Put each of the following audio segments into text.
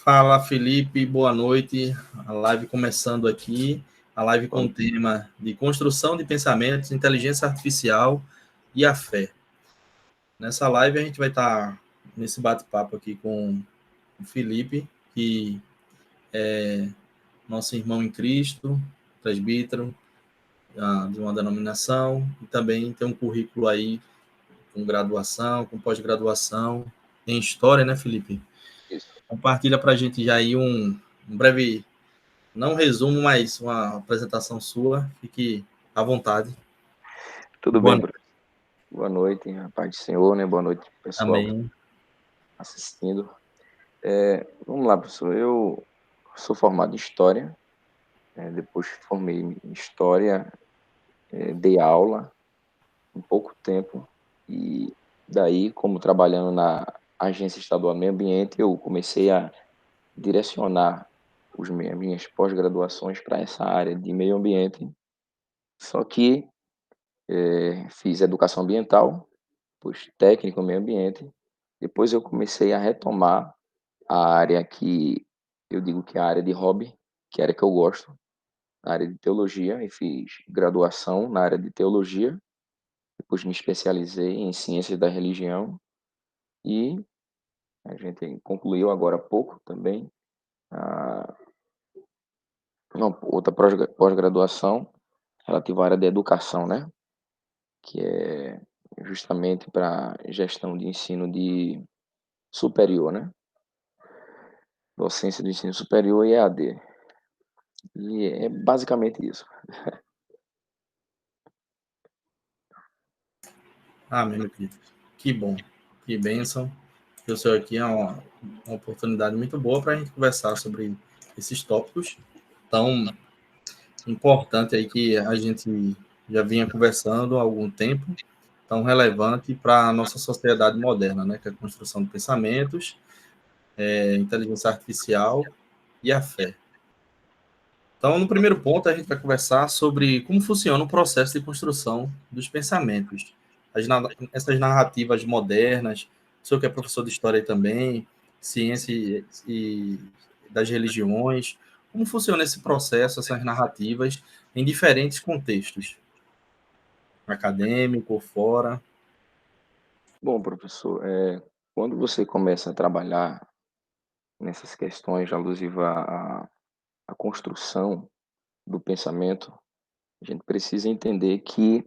Fala, Felipe, boa noite. A live começando aqui, a live com o tema de construção de pensamentos, inteligência artificial e a fé. Nessa live a gente vai estar nesse bate-papo aqui com o Felipe, que é nosso irmão em Cristo, presbítero de uma denominação, e também tem um currículo aí com graduação, com pós-graduação em História, né, Felipe? Isso. Compartilha para a gente já aí um breve, não resumo, mas uma apresentação sua. Fique à vontade. Tudo Boa bem, noite. professor. Boa noite, a paz do Senhor, né? Boa noite, pessoal Amém. assistindo. Vamos lá, professor. Eu sou formado em História, depois formei em História, dei aula em pouco tempo, e daí, como trabalhando na Agência Estadual do Meio Ambiente, eu comecei a direcionar minhas pós-graduações para essa área de meio ambiente. Só que fiz educação ambiental, depois técnico em meio ambiente. Depois eu comecei a retomar a área que eu digo que é a área de hobby, que é a área que eu gosto, a área de teologia, e fiz graduação na área de teologia. Depois me especializei em ciências da religião e a gente concluiu agora há pouco também a, outra pós-graduação relativa à área de educação, né? Que é justamente para gestão de ensino de superior, né? Docência do ensino superior e EAD. E é basicamente isso. Amém, meu querido. Que bom. Que bênção. O senhor aqui é uma oportunidade muito boa para a gente conversar sobre esses tópicos tão importantes aí que a gente já vinha conversando há algum tempo, tão relevante para a nossa sociedade moderna, né? Que é a construção de pensamentos, inteligência artificial e a fé. Então, no primeiro ponto, a gente vai conversar sobre como funciona o processo de construção dos pensamentos. Essas narrativas modernas, o senhor que é professor de história aí também, ciência e das religiões, como funciona esse processo, essas narrativas, em diferentes contextos, acadêmico ou fora? Bom, professor, quando você começa a trabalhar nessas questões alusivas à construção do pensamento, a gente precisa entender que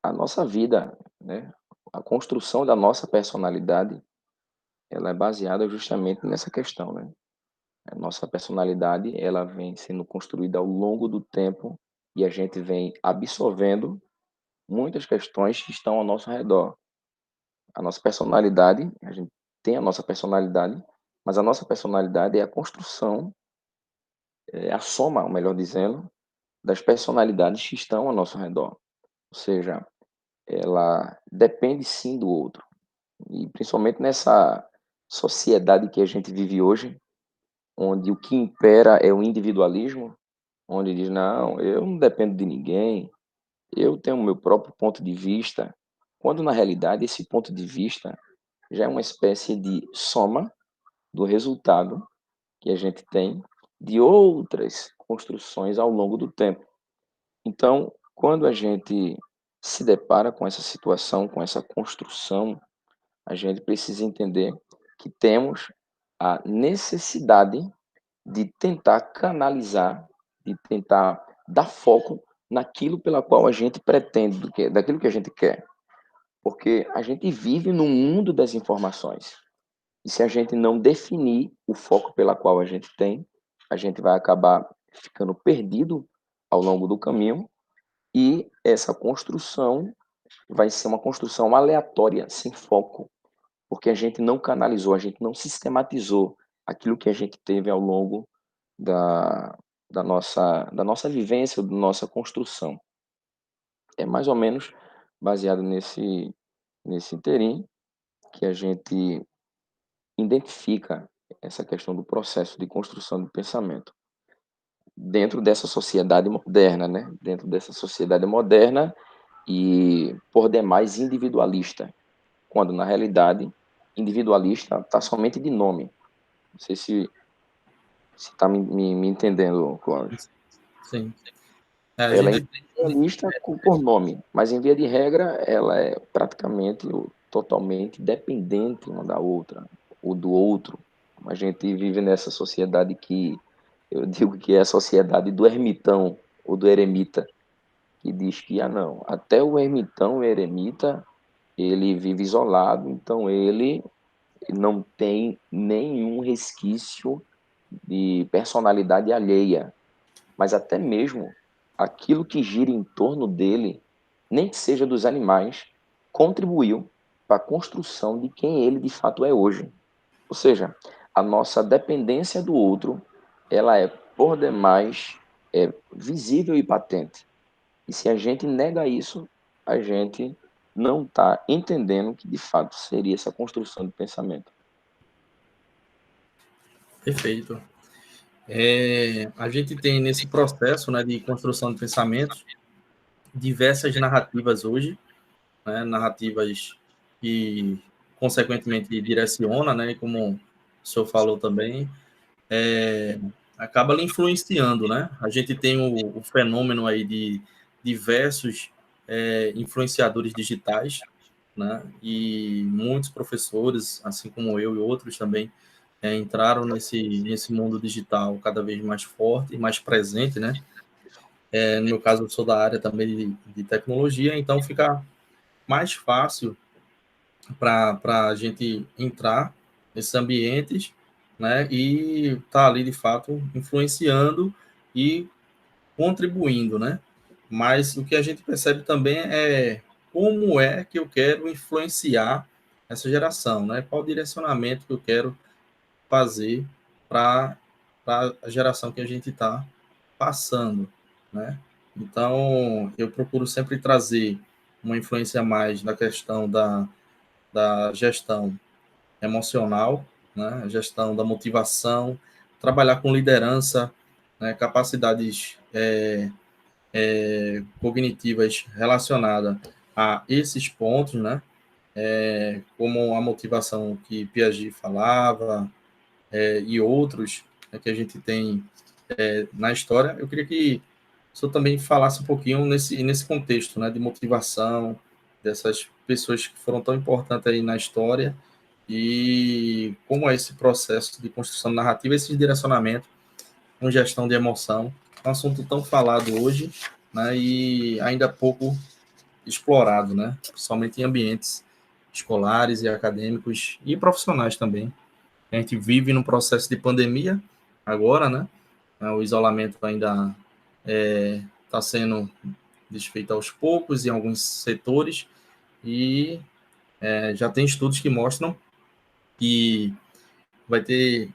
a nossa vida, né, a construção da nossa personalidade, ela é baseada justamente nessa questão, né? A nossa personalidade, ela vem sendo construída ao longo do tempo e a gente vem absorvendo muitas questões que estão ao nosso redor. A nossa personalidade, a gente tem a nossa personalidade, mas a nossa personalidade é a construção, é a soma, melhor dizendo, das personalidades que estão ao nosso redor. Ou seja, ela depende sim do outro. E principalmente nessa sociedade que a gente vive hoje, onde o que impera é o individualismo, onde diz, não, eu não dependo de ninguém, eu tenho o meu próprio ponto de vista, quando na realidade esse ponto de vista já é uma espécie de soma do resultado que a gente tem de outras construções ao longo do tempo. Então, quando a gente se depara com essa situação, com essa construção, a gente precisa entender que temos a necessidade de tentar canalizar, de tentar dar foco naquilo pela qual a gente pretende, daquilo que a gente quer. Porque a gente vive no mundo das informações. E se a gente não definir o foco pela qual a gente tem, a gente vai acabar ficando perdido ao longo do caminho e essa construção vai ser uma construção aleatória, sem foco, porque a gente não canalizou, a gente não sistematizou aquilo que a gente teve ao longo da, da nossa vivência, da nossa construção. É mais ou menos baseado nesse interim que a gente identifica essa questão do processo de construção do pensamento dentro dessa sociedade moderna, né? Dentro dessa sociedade moderna e por demais individualista, quando na realidade individualista está somente de nome. Não sei se Você está me entendendo, Cláudio? Sim. A Ela é gente individualista por nome, mas em via de regra ela é praticamente ou totalmente dependente uma da outra, ou do outro. A gente vive nessa sociedade que eu digo que é a sociedade do ermitão ou do eremita, que diz que, não, até o ermitão, o eremita, ele vive isolado, então ele não tem nenhum resquício de personalidade alheia, mas até mesmo aquilo que gira em torno dele, nem que seja dos animais, contribuiu para a construção de quem ele de fato é hoje. Ou seja, a nossa dependência do outro, ela é por demais visível e patente. E se a gente nega isso, a gente não está entendendo que de fato seria essa construção de pensamento. Perfeito. A gente tem nesse processo, né, de construção de pensamentos diversas narrativas hoje, né, narrativas que consequentemente direciona, né, como o senhor falou também, acaba lhe influenciando, né? A gente tem o fenômeno aí de diversos influenciadores digitais, né? E muitos professores, assim como eu e outros também, entraram nesse mundo digital cada vez mais forte e mais presente, né? No meu caso, eu sou da área também de tecnologia, então fica mais fácil para a gente entrar nesses ambientes, né? E tá ali de fato influenciando e contribuindo, né? Mas o que a gente percebe também é como é que eu quero influenciar essa geração, né? Qual o direcionamento que eu quero fazer para a geração que a gente está passando, né? Então, eu procuro sempre trazer uma influência mais na questão da gestão emocional, né? A gestão da motivação, trabalhar com liderança, né? Capacidades cognitivas relacionadas a esses pontos, né? Como a motivação que Piaget falava, e outros, né, que a gente tem na história. Eu queria que o senhor também falasse um pouquinho nesse contexto, né, de motivação dessas pessoas que foram tão importantes aí na história e como é esse processo de construção narrativa, esse direcionamento com gestão de emoção, um assunto tão falado hoje, né, e ainda pouco explorado, né, principalmente em ambientes escolares e acadêmicos e profissionais também. A gente vive num processo de pandemia agora, né? O isolamento ainda está sendo desfeito aos poucos em alguns setores e já tem estudos que mostram que vai ter,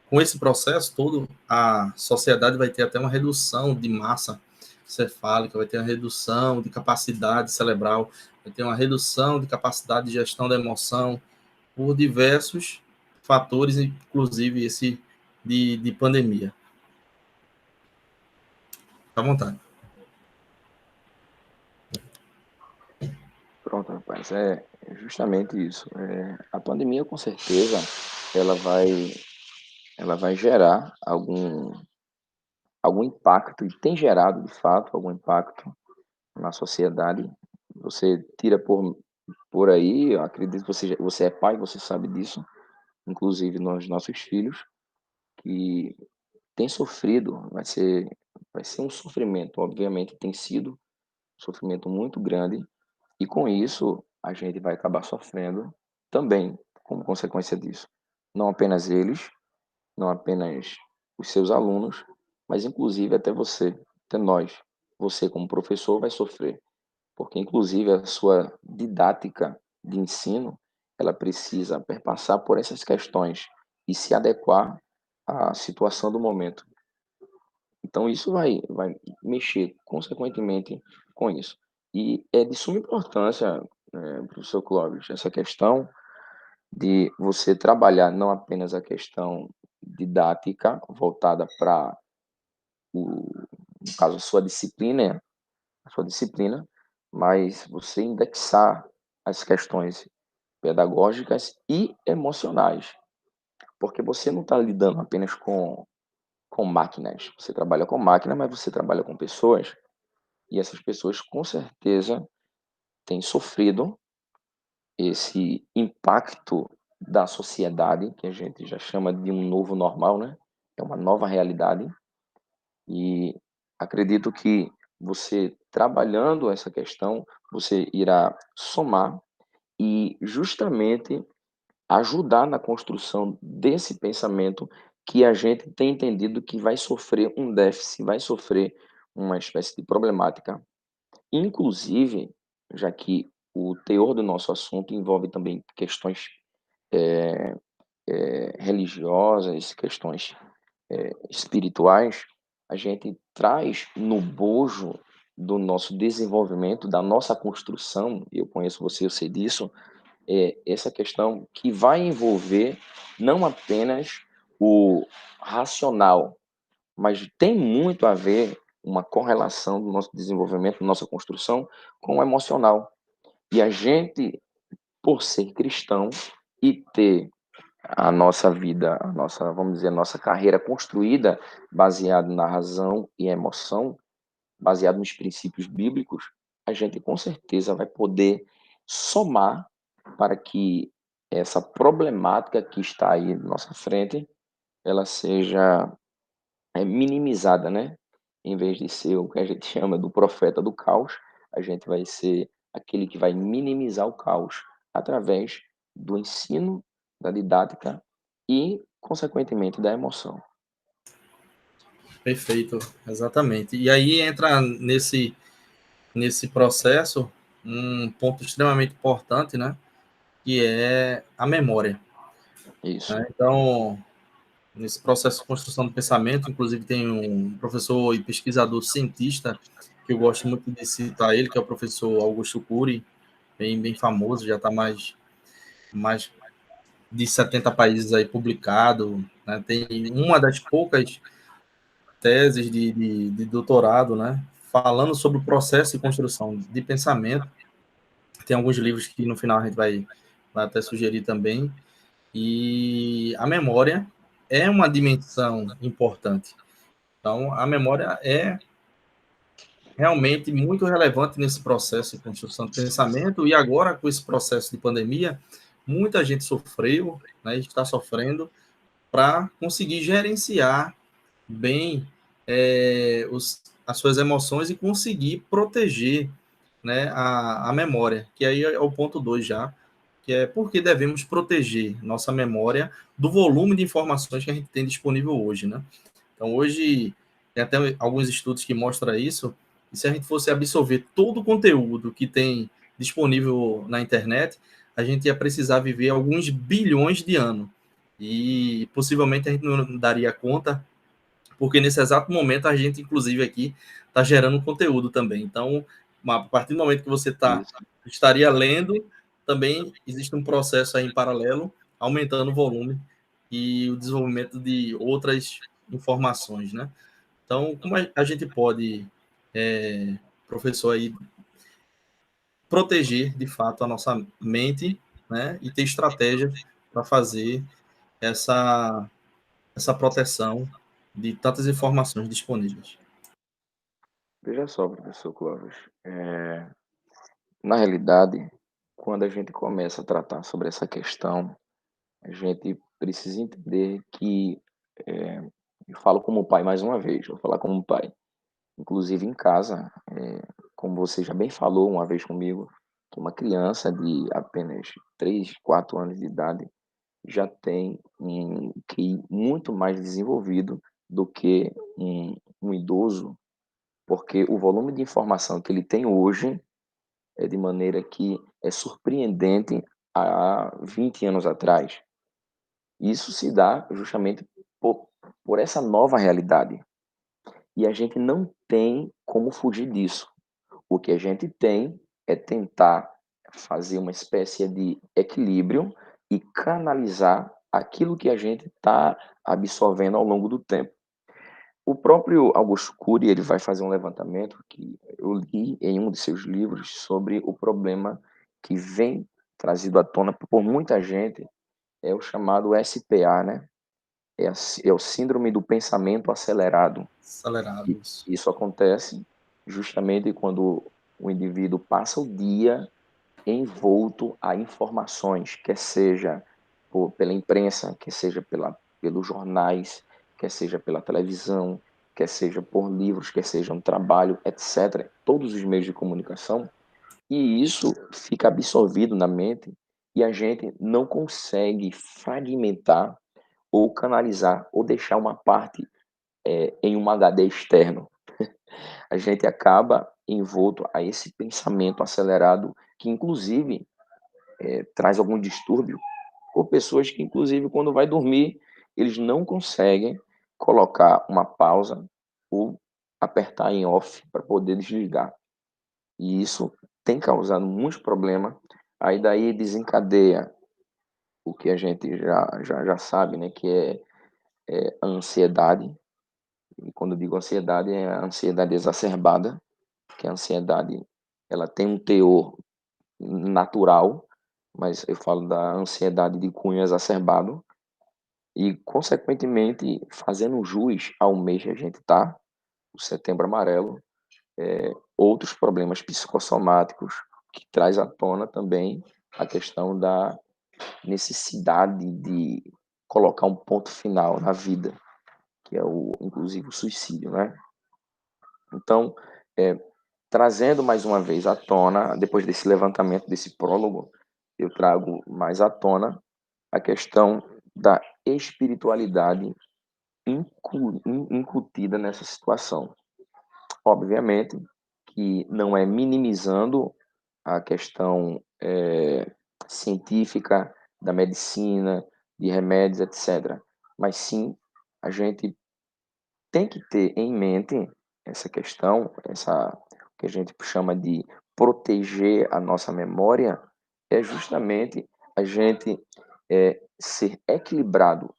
com esse processo todo, a sociedade vai ter até uma redução de massa cefálica, vai ter uma redução de capacidade cerebral, vai ter uma redução de capacidade de gestão da emoção, por diversos fatores, inclusive esse de pandemia. Fica à vontade. Pronto, rapaz, é justamente isso. A pandemia, com certeza, ela vai gerar algum impacto, e tem gerado, de fato, algum impacto na sociedade. Você tira por aí, eu acredito que você é pai, você sabe disso, inclusive nos nossos filhos, que tem sofrido, vai ser um sofrimento, obviamente tem sido um sofrimento muito grande, e com isso a gente vai acabar sofrendo também como consequência disso. Não apenas eles, não apenas os seus alunos, mas inclusive até você, até nós. Você como professor vai sofrer, porque inclusive a sua didática de ensino, ela precisa perpassar por essas questões e se adequar à situação do momento. Então isso vai mexer consequentemente com isso. E é de suma importância, professor Clóvis, essa questão de você trabalhar não apenas a questão didática voltada para no caso, a sua disciplina, mas você indexar as questões pedagógicas e emocionais, porque você não está lidando apenas com com máquinas. Você trabalha com máquina, mas você trabalha com pessoas, e essas pessoas com certeza têm sofrido esse impacto da sociedade, que a gente já chama de um novo normal, né? É uma nova realidade. E acredito que você trabalhando essa questão, você irá somar e justamente ajudar na construção desse pensamento que a gente tem entendido que vai sofrer um déficit, vai sofrer uma espécie de problemática. Inclusive, já que o teor do nosso assunto envolve também questões religiosas, questões espirituais, a gente traz no bojo do nosso desenvolvimento, da nossa construção, eu conheço você, eu sei disso, essa questão que vai envolver não apenas o racional, mas tem muito a ver uma correlação do nosso desenvolvimento, da nossa construção, com o emocional. E a gente, por ser cristão e ter a nossa vida, a nossa, vamos dizer, a nossa carreira construída baseado na razão e emoção, baseado nos princípios bíblicos, a gente com certeza vai poder somar para que essa problemática que está aí na nossa frente, ela seja minimizada, né? Em vez de ser o que a gente chama do profeta do caos, a gente vai ser aquele que vai minimizar o caos através do ensino, da didática e, consequentemente, da emoção. Perfeito, exatamente. E aí entra nesse processo um ponto extremamente importante, né? Que é a memória. Isso. Né? Então, nesse processo de construção do pensamento, inclusive tem um professor e pesquisador cientista que eu gosto muito de citar ele, que é o professor Augusto Cury, bem famoso, já está mais de 70 países aí publicado, né? Tem uma das poucas teses de doutorado, né? Falando sobre o processo de construção de pensamento. Tem alguns livros que no final a gente vai até sugerir também. E a memória é uma dimensão importante. Então, a memória é realmente muito relevante nesse processo de construção de pensamento. E agora, com esse processo de pandemia, muita gente sofreu, né, está sofrendo, para conseguir gerenciar bem as suas emoções e conseguir proteger, né, a memória, que aí é o ponto 2 já, que é por que devemos proteger nossa memória do volume de informações que a gente tem disponível hoje, né? Então, hoje, tem até alguns estudos que mostram isso, e se a gente fosse absorver todo o conteúdo que tem disponível na internet, a gente ia precisar viver alguns bilhões de anos. E possivelmente a gente não daria conta, porque nesse exato momento a gente, inclusive, aqui está gerando conteúdo também. Então, a partir do momento que você Isso. estaria lendo, também existe um processo aí em paralelo, aumentando o volume e o desenvolvimento de outras informações, né? Então, como a gente pode, professor, aí, proteger, de fato, a nossa mente, né? E ter estratégias para fazer essa, essa proteção de tantas informações disponíveis. Veja só, professor Clóvis, na realidade, quando a gente começa a tratar sobre essa questão, a gente precisa entender que, eh, eu falo como pai mais uma vez, vou falar como pai. Inclusive em casa, como você já bem falou uma vez comigo, que uma criança de apenas 3, 4 anos de idade já tem um QI muito mais desenvolvido do que um idoso, porque o volume de informação que ele tem hoje é de maneira que é surpreendente há 20 anos atrás. Isso se dá justamente por, por essa nova realidade. E a gente não tem como fugir disso. O que a gente tem é tentar fazer uma espécie de equilíbrio e canalizar aquilo que a gente está absorvendo ao longo do tempo. O próprio Augusto Cury ele vai fazer um levantamento que eu li em um de seus livros sobre o problema que vem trazido à tona por muita gente, é o chamado SPA, né? é o síndrome do pensamento acelerado. Acelerado. Isso acontece justamente quando o indivíduo passa o dia envolto a informações, quer seja pela imprensa, quer seja pelos jornais, quer seja pela televisão, quer seja por livros, quer seja um trabalho, etc. Todos os meios de comunicação. E isso fica absorvido na mente e a gente não consegue fragmentar ou canalizar ou deixar uma parte em um HD externo. A gente acaba envolto a esse pensamento acelerado que, inclusive, traz algum distúrbio por pessoas que, inclusive, quando vai dormir, eles não conseguem colocar uma pausa ou apertar em off para poder desligar. E isso tem causado muitos problemas. Aí daí desencadeia o que a gente já sabe, né, que é a ansiedade. E quando eu digo ansiedade, é a ansiedade exacerbada, que a ansiedade ela tem um teor natural, mas eu falo da ansiedade de cunho exacerbado e, consequentemente, fazendo jus ao mês que a gente está, o Setembro Amarelo, outros problemas psicossomáticos que traz à tona também a questão da necessidade de colocar um ponto final na vida, que é inclusive o suicídio, né? Então, trazendo mais uma vez à tona, depois desse levantamento, desse prólogo, eu trago mais à tona a questão da espiritualidade incutida nessa situação. Obviamente que não é minimizando a questão científica da medicina, de remédios, etc. Mas sim, a gente tem que ter em mente essa questão, essa que a gente chama de proteger a nossa memória, é justamente a gente ser equilibrado.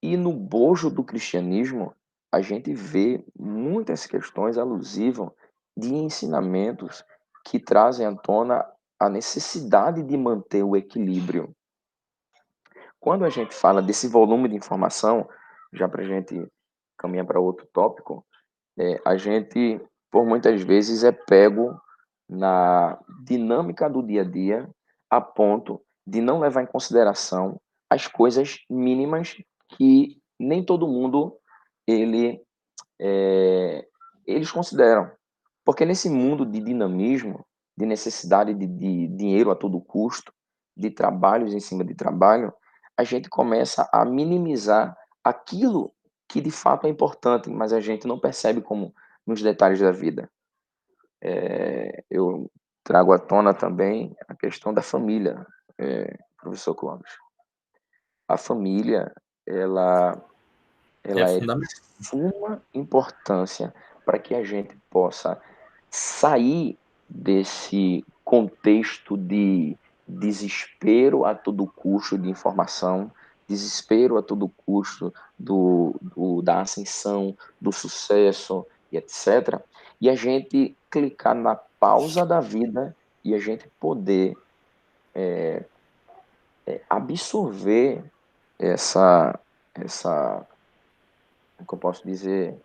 E no bojo do cristianismo, a gente vê muitas questões alusivas de ensinamentos que trazem à tona a necessidade de manter o equilíbrio. Quando a gente fala desse volume de informação, já para a gente caminhar para outro tópico, a gente, por muitas vezes, é pego na dinâmica do dia a dia a ponto de não levar em consideração as coisas mínimas que nem todo mundo ele, eles consideram. Porque nesse mundo de dinamismo, de necessidade de dinheiro a todo custo, de trabalhos em cima de trabalho, a gente começa a minimizar aquilo que de fato é importante, mas a gente não percebe como nos detalhes da vida. Eu trago à tona também a questão da família, professor Clóvis. A família, ela, É ela é de fundamental. suma importância para que a gente possa sair desse contexto de desespero a todo custo de informação, desespero a todo custo da ascensão, do sucesso e etc. E a gente clicar na pausa da vida e a gente poder absorver essa, como eu posso dizer,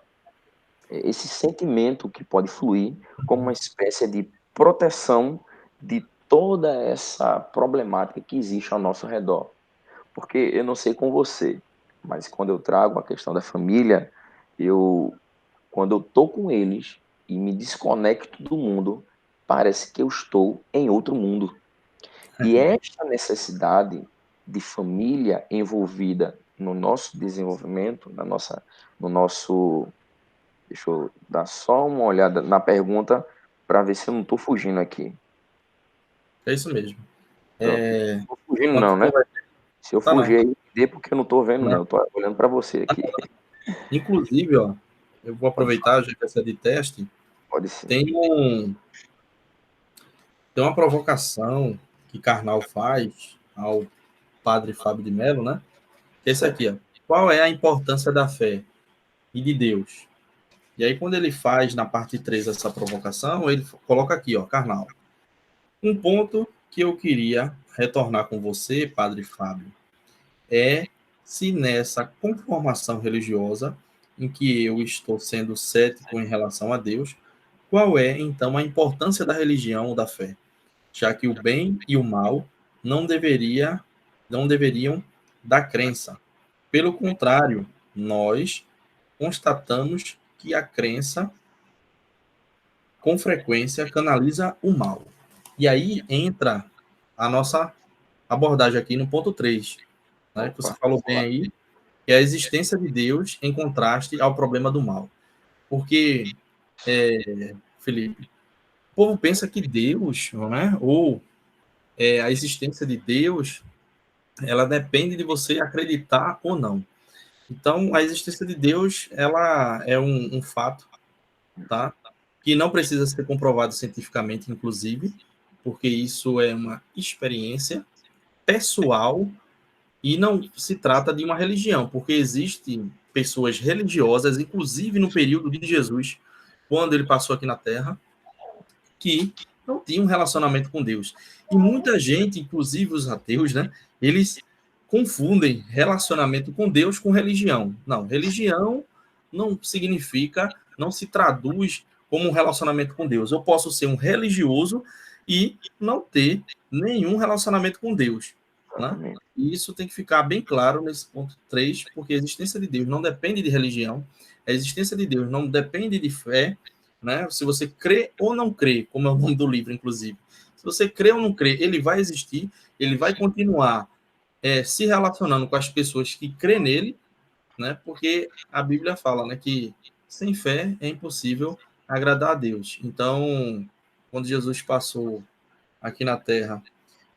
esse sentimento que pode fluir como uma espécie de proteção de toda essa problemática que existe ao nosso redor. Porque eu não sei com você, mas quando eu trago a questão da família, quando eu estou com eles e me desconecto do mundo, parece que eu estou em outro mundo. E esta necessidade de família envolvida no nosso desenvolvimento, no nosso. Deixa eu dar só uma olhada na pergunta para ver se eu não estou fugindo aqui. É isso mesmo. Pronto. Não estou fugindo Quanto não, né? Se eu tá, fugir não. aí, dê porque eu não estou vendo, Né? não. Eu estou olhando para você aqui. Inclusive, ó, eu vou Pode falar, aproveitar, já que essa é de teste, pode sim. tem, um, tem uma provocação que Karnal faz ao padre Fábio de Mello, né? Esse Certo. aqui, ó. Qual é a importância da fé e de Deus? E aí, quando ele faz na parte 3 essa provocação, ele coloca aqui, ó, Karnal. Um ponto que eu queria retornar com você, padre Fábio, é se nessa conformação religiosa, em que eu estou sendo cético em relação a Deus, qual é então a importância da religião ou da fé? Já que o bem e o mal não deveria, não deveriam da crença. Pelo contrário, nós constatamos que a crença, com frequência, canaliza o mal. E aí entra a nossa abordagem aqui no ponto 3, né, que você Opa, falou bem aí, que é a existência de Deus em contraste ao problema do mal. Porque, Felipe, o povo pensa que Deus, né, ou a existência de Deus, ela depende de você acreditar ou não. Então, a existência de Deus, ela é um fato, tá? Que não precisa ser comprovado cientificamente, inclusive, porque isso é uma experiência pessoal e não se trata de uma religião, porque existem pessoas religiosas, inclusive no período de Jesus, quando ele passou aqui na Terra, que não tinham um relacionamento com Deus. E muita gente, inclusive os ateus, né, eles confundem relacionamento com Deus com religião. Não, religião não significa, não se traduz como um relacionamento com Deus. Eu posso ser um religioso e não ter nenhum relacionamento com Deus, né? exatamente. E isso tem que ficar bem claro nesse ponto 3, porque a existência de Deus não depende de religião, a existência de Deus não depende de fé, né? Se você crê ou não crê, como é o nome do livro, inclusive. Se você crê ou não crê, ele vai existir, ele vai continuar se relacionando com as pessoas que crê nele, né? Porque a Bíblia fala, né, que sem fé é impossível agradar a Deus. Então, quando Jesus passou aqui na Terra,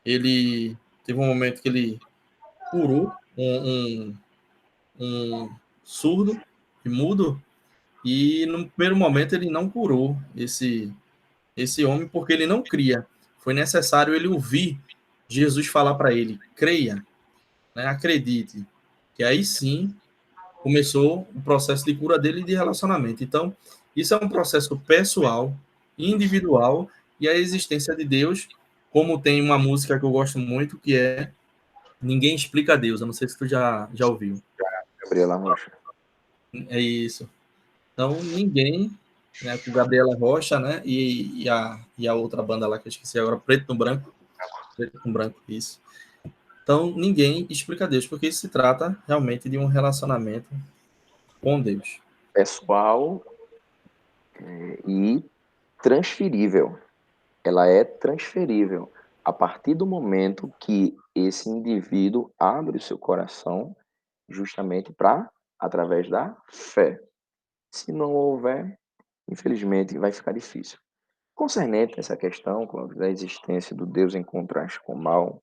ele teve um momento que ele curou um surdo e mudo, e no primeiro momento ele não curou esse homem porque ele não cria. Foi necessário ele ouvir Jesus falar para ele: creia, né, acredite. Que aí sim começou o processo de cura dele e de relacionamento. Então, isso é um processo pessoal, individual, e a existência de Deus, como tem uma música que eu gosto muito, que é Ninguém Explica Deus. Eu não sei se tu já ouviu. Gabriela Rocha. É isso. Então, ninguém, né, com Gabriela Rocha, né, e a outra banda lá que eu esqueci agora, Preto no Branco, Preto com Branco, isso. Então, ninguém explica Deus, porque isso se trata realmente de um relacionamento com Deus. Pessoal e transferível. Ela é transferível a partir do momento que esse indivíduo abre o seu coração justamente para através da fé. Se não houver, infelizmente vai ficar difícil. Concernente a essa questão, Cláudio, da existência do Deus em contraste com o mal,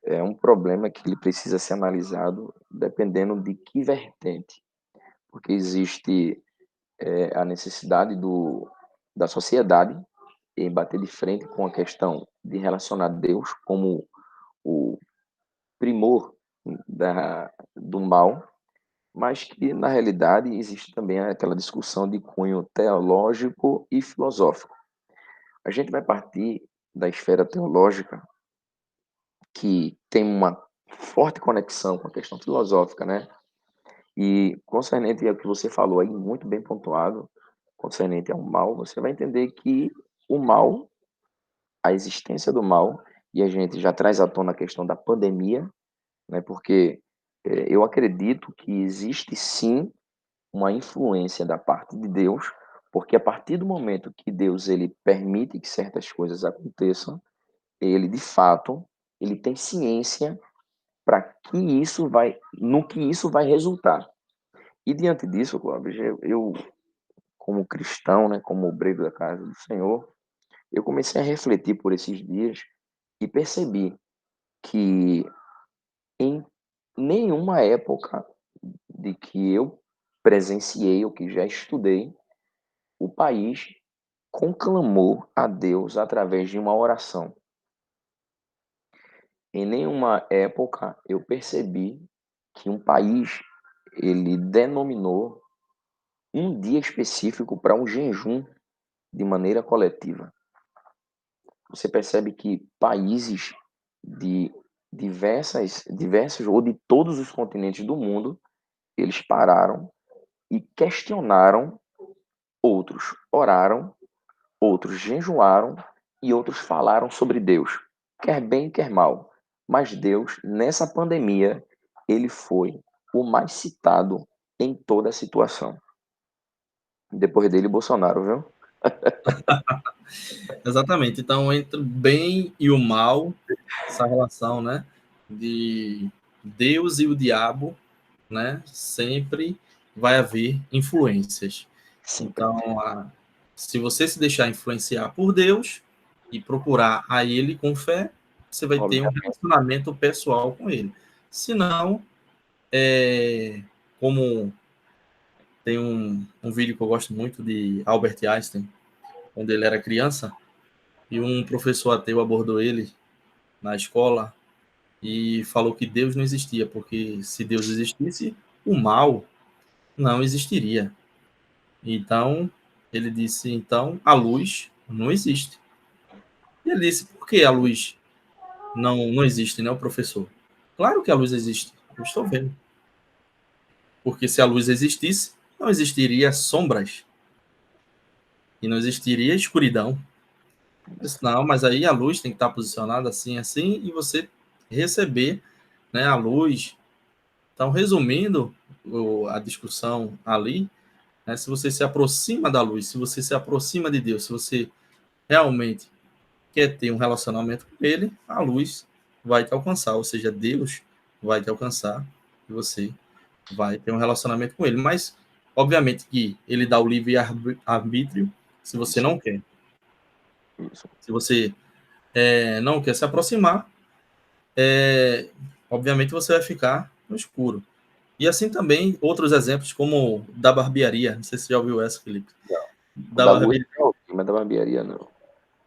é um problema que ele precisa ser analisado dependendo de que vertente, porque existe a necessidade da sociedade em bater de frente com a questão de relacionar Deus como o primor do mal, mas que, na realidade, existe também aquela discussão de cunho teológico e filosófico. A gente vai partir da esfera teológica, que tem uma forte conexão com a questão filosófica, né? E concernente ao que você falou aí, muito bem pontuado, concernente ao mal, você vai entender que o mal, a existência do mal, e a gente já traz à tona a questão da pandemia, né? Porque eu acredito que existe sim uma influência da parte de Deus, porque a partir do momento que Deus ele permite que certas coisas aconteçam, ele de fato ele tem ciência para que isso vai, no que isso vai resultar. E diante disso, Clóvis, eu como cristão, né, como obreiro da casa do Senhor, eu comecei a refletir por esses dias e percebi que em nenhuma época de que eu presenciei ou que já estudei, o país conclamou a Deus através de uma oração. Em nenhuma época eu percebi que um país ele denominou um dia específico para um jejum de maneira coletiva. Você percebe que países de diversos, ou de todos os continentes do mundo, eles pararam e questionaram, outros oraram, outros jejuaram e outros falaram sobre Deus, quer bem, quer mal. Mas Deus, nessa pandemia, ele foi o mais citado em toda a situação. Depois dele, Bolsonaro, viu? Exatamente. Então, entre o bem e o mal, essa relação, né, de Deus e o diabo, né, sempre vai haver influências. Sempre. Então, se você se deixar influenciar por Deus e procurar a Ele com fé, você vai ter um Obviamente. relacionamento pessoal com Ele. Se não, como tem um vídeo que eu gosto muito de Albert Einstein, quando ele era criança, e um professor ateu abordou ele na escola e falou que Deus não existia, porque se Deus existisse, o mal não existiria. Então, ele disse, então, a luz não existe. E ele disse, por que a luz não existe, né, o professor? Claro que a luz existe, eu estou vendo. Porque se a luz existisse, não existiria sombras e não existiria escuridão. Eu disse, não, mas aí a luz tem que estar posicionada assim, assim, e você receber, né, a luz. Então, resumindo a discussão ali, né, se você se aproxima da luz, se você se aproxima de Deus, se você realmente quer ter um relacionamento com Ele, a luz vai te alcançar, ou seja, Deus vai te alcançar e você vai ter um relacionamento com Ele. Mas, obviamente, que Ele dá o livre-arbítrio se você Isso, não quer. isso. Se você não quer se aproximar, obviamente você vai ficar no escuro. E assim também outros exemplos, como da barbearia. Não sei se você já ouviu essa, Felipe. Da Da luz barbearia. não, mas da barbearia não.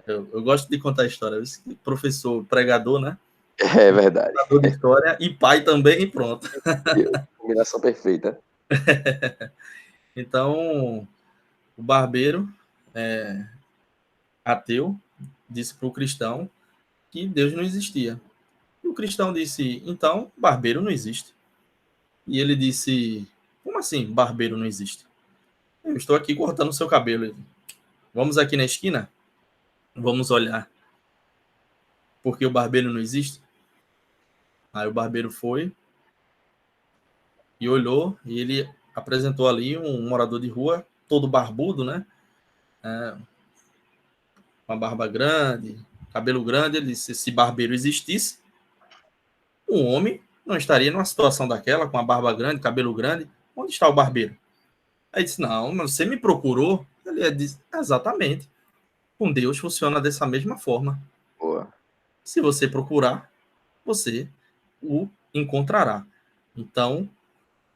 Eu gosto de contar a história. Professor, pregador, né? É verdade. Contador de história e pai também, e pronto. Combinação perfeita. Então, o barbeiro ateu disse para o cristão que Deus não existia. E o cristão disse, então, barbeiro não existe. E ele disse, como assim, barbeiro não existe? Eu estou aqui cortando o seu cabelo. Vamos aqui na esquina? Vamos olhar porque o barbeiro não existe? Aí o barbeiro foi e olhou e ele apresentou ali um morador de rua, todo barbudo, né? Uma barba grande, cabelo grande. Ele disse, se barbeiro existisse, um homem não estaria numa situação daquela, com a barba grande, cabelo grande. Onde está o barbeiro? Aí disse, não, mas você me procurou? Ele disse, exatamente. Com Deus funciona dessa mesma forma. Boa. Se você procurar, você o encontrará. Então,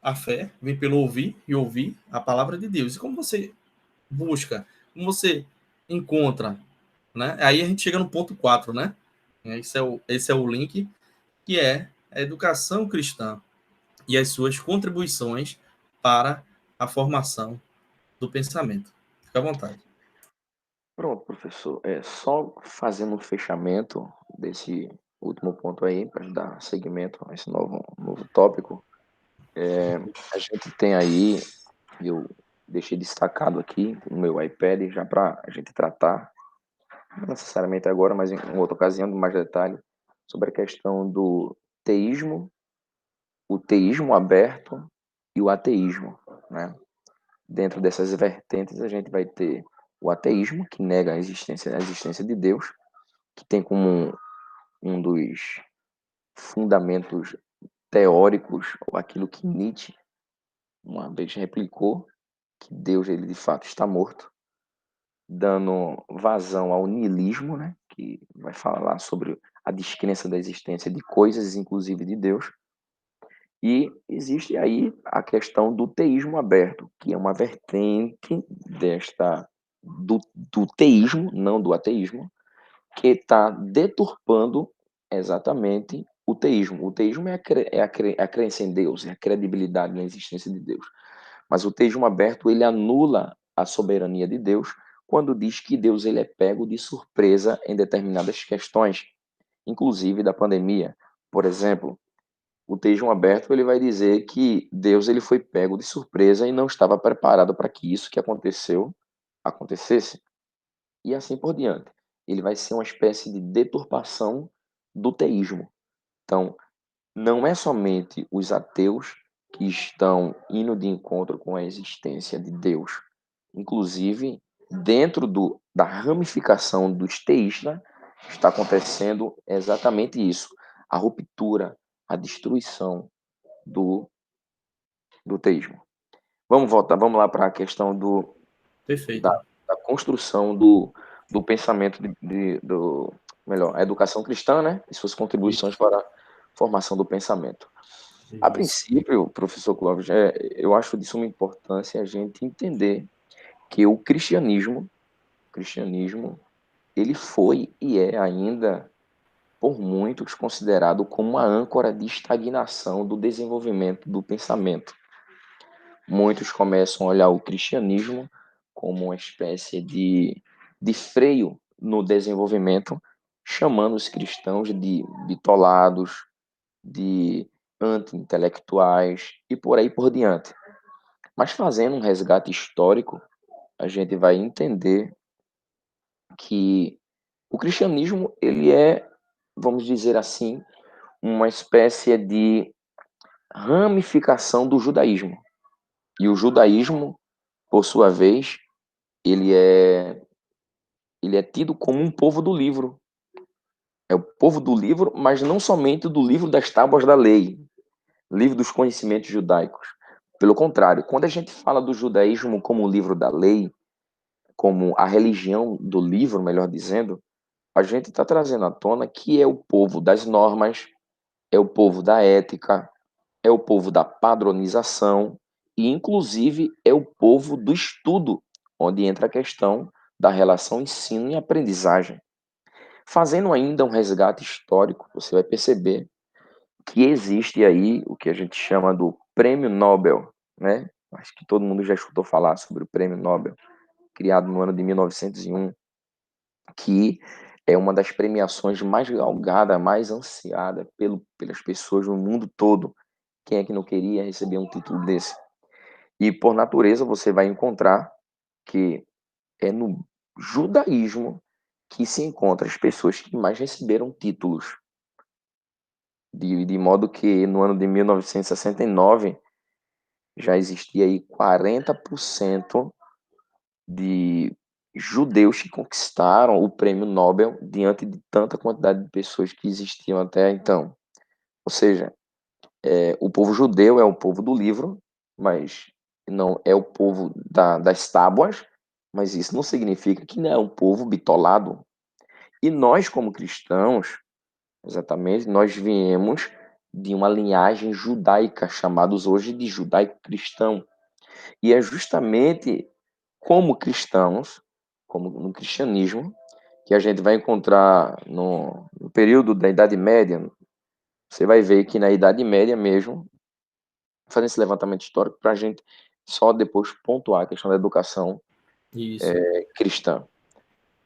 a fé vem pelo ouvir e ouvir a palavra de Deus. E como você busca, como você encontra, né? Aí a gente chega no ponto 4, né? Esse é o link, que é a educação cristã e as suas contribuições para a formação do pensamento. Fica à vontade. Pronto, professor. Só fazendo um fechamento desse último ponto aí, para dar seguimento a esse novo tópico. A gente tem aí, eu deixei destacado aqui no meu iPad já para a gente tratar, não necessariamente agora, mas em outra ocasião, com mais detalhe, sobre a questão do teísmo, o teísmo aberto e o ateísmo, né? Dentro dessas vertentes, a gente vai ter o ateísmo, que nega a existência de Deus, que tem como um dos fundamentos teóricos, ou aquilo que Nietzsche uma vez replicou, que Deus, ele de fato está morto, dando vazão ao niilismo, né, que vai falar sobre a descrença da existência de coisas, inclusive de Deus. E existe aí a questão do teísmo aberto, que é uma vertente do teísmo, não do ateísmo, que está deturpando exatamente o teísmo. O teísmo é a crença em Deus, é a credibilidade na existência de Deus. Mas o teísmo aberto, ele anula a soberania de Deus quando diz que Deus ele é pego de surpresa em determinadas questões, inclusive da pandemia. Por exemplo, o texto aberto ele vai dizer que Deus ele foi pego de surpresa e não estava preparado para que isso que acontecesse, e assim por diante. Ele vai ser uma espécie de deturpação do teísmo. Então, não é somente os ateus que estão indo de encontro com a existência de Deus. Inclusive, dentro da ramificação dos teístas, está acontecendo exatamente isso: a ruptura, a destruição do, do teísmo. Vamos voltar, vamos lá para a questão da, Perfeito. da construção do pensamento melhor, a educação cristã, né? E suas contribuições Isso. para a formação do pensamento. A Isso. princípio, professor Clóvis, eu acho de suma importância a gente entender que o cristianismo, ele foi e é ainda, por muitos, considerado como uma âncora de estagnação do desenvolvimento do pensamento. Muitos começam a olhar o cristianismo como uma espécie de freio no desenvolvimento, chamando os cristãos de bitolados, de anti-intelectuais e por aí por diante. Mas fazendo um resgate histórico, a gente vai entender que o cristianismo ele é, vamos dizer assim, uma espécie de ramificação do judaísmo. E o judaísmo, por sua vez, ele é, ele é tido como um povo do livro. É o povo do livro, mas não somente do livro das tábuas da lei, livro dos conhecimentos judaicos. Pelo contrário, quando a gente fala do judaísmo como o livro da lei, como a religião do livro, melhor dizendo, a gente está trazendo à tona que é o povo das normas, é o povo da ética, é o povo da padronização e, inclusive, é o povo do estudo, onde entra a questão da relação ensino e aprendizagem. Fazendo ainda um resgate histórico, você vai perceber que existe aí o que a gente chama do Prêmio Nobel, né? Acho que todo mundo já escutou falar sobre o Prêmio Nobel, criado no ano de 1901, que é uma das premiações mais galgada, mais ansiada pelas pessoas no mundo todo. Quem é que não queria receber um título desse? E por natureza você vai encontrar que é no judaísmo que se encontra as pessoas que mais receberam títulos. De modo que no ano de 1969 já existia aí 40% de judeus que conquistaram o prêmio Nobel diante de tanta quantidade de pessoas que existiam até então. Ou seja, o povo judeu é o povo do livro, mas não é o povo das tábuas, mas isso não significa que não é um povo bitolado. E nós, como cristãos, exatamente, nós viemos de uma linhagem judaica, chamados hoje de judaico-cristão. E é justamente como cristãos, como no cristianismo, que a gente vai encontrar no período da Idade Média. Você vai ver que na Idade Média mesmo, fazendo esse levantamento histórico para a gente só depois pontuar a questão da educação Isso. cristã.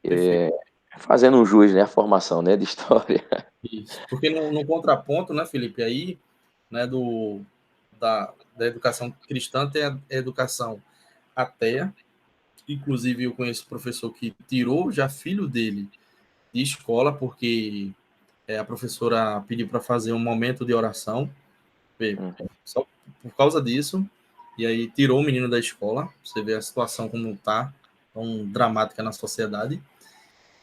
Perfeito. Fazendo um jus, né, a formação, né, de história. Isso. Porque no contraponto, né, Felipe, aí, né, da educação cristã tem a educação ateia. Inclusive, eu conheço professor que tirou já filho dele de escola porque a professora pediu para fazer um momento de oração, só por causa disso, e aí tirou o menino da escola. Você vê a situação como está, tão dramática na sociedade.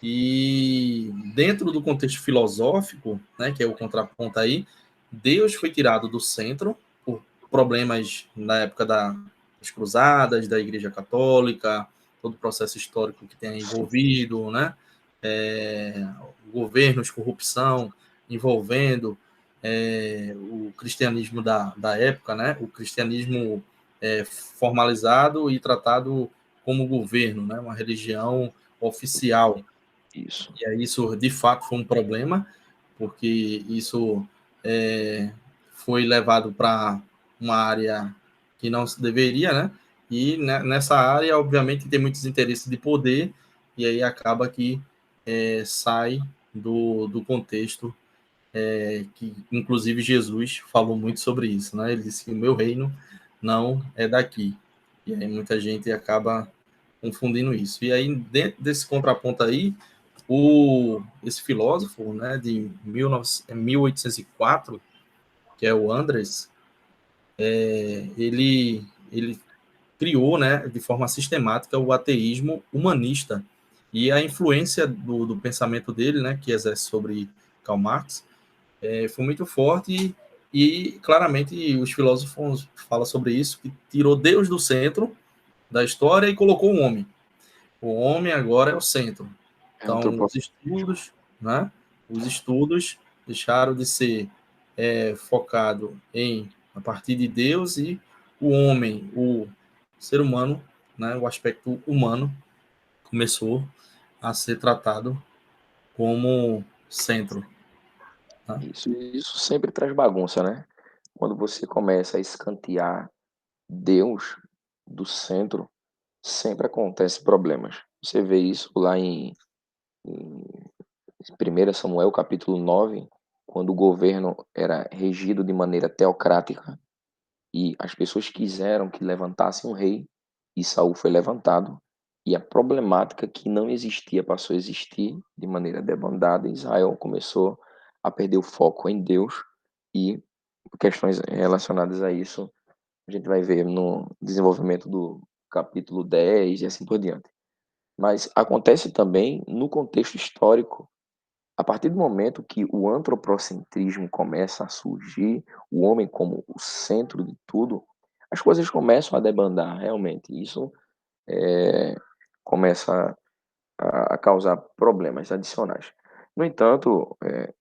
E dentro do contexto filosófico, né, que é o contraponto aí, Deus foi tirado do centro por problemas na época das cruzadas, da Igreja Católica, todo o processo histórico que tem envolvido, né, governos, corrupção envolvendo o cristianismo da época, né, o cristianismo formalizado e tratado como governo, né, uma religião oficial. Isso. E aí isso, de fato, foi um problema, porque isso foi levado para uma área que não se deveria, né? E nessa área, obviamente, tem muitos interesses de poder, e aí acaba que sai do contexto que inclusive Jesus falou muito sobre isso, né? Ele disse que o meu reino não é daqui. E aí muita gente acaba confundindo isso. E aí, dentro desse contraponto aí, esse filósofo, né, de 1804, que é o Andres, ele criou, né, de forma sistemática o ateísmo humanista. E a influência do pensamento dele, né, que exerce sobre Karl Marx, foi muito forte e claramente os filósofos falam sobre isso, que tirou Deus do centro da história e colocou o homem. O homem agora é o centro. Então, os estudos, né, os estudos deixaram de ser focado a partir de Deus e o homem, o ser humano, né, o aspecto humano começou a ser tratado como centro. Tá? Isso sempre traz bagunça, né? Quando você começa a escantear Deus do centro, sempre acontece problemas. Você vê isso lá em 1 Samuel capítulo 9, quando o governo era regido de maneira teocrática e as pessoas quiseram que levantasse um rei e Saul foi levantado e a problemática que não existia passou a existir de maneira debandada. Israel começou a perder o foco em Deus e questões relacionadas a isso a gente vai ver no desenvolvimento do capítulo 10 e assim por diante. Mas acontece também no contexto histórico. A partir do momento que o antropocentrismo começa a surgir, o homem como o centro de tudo, as coisas começam a debandar realmente. Isso começa a causar problemas adicionais. No entanto,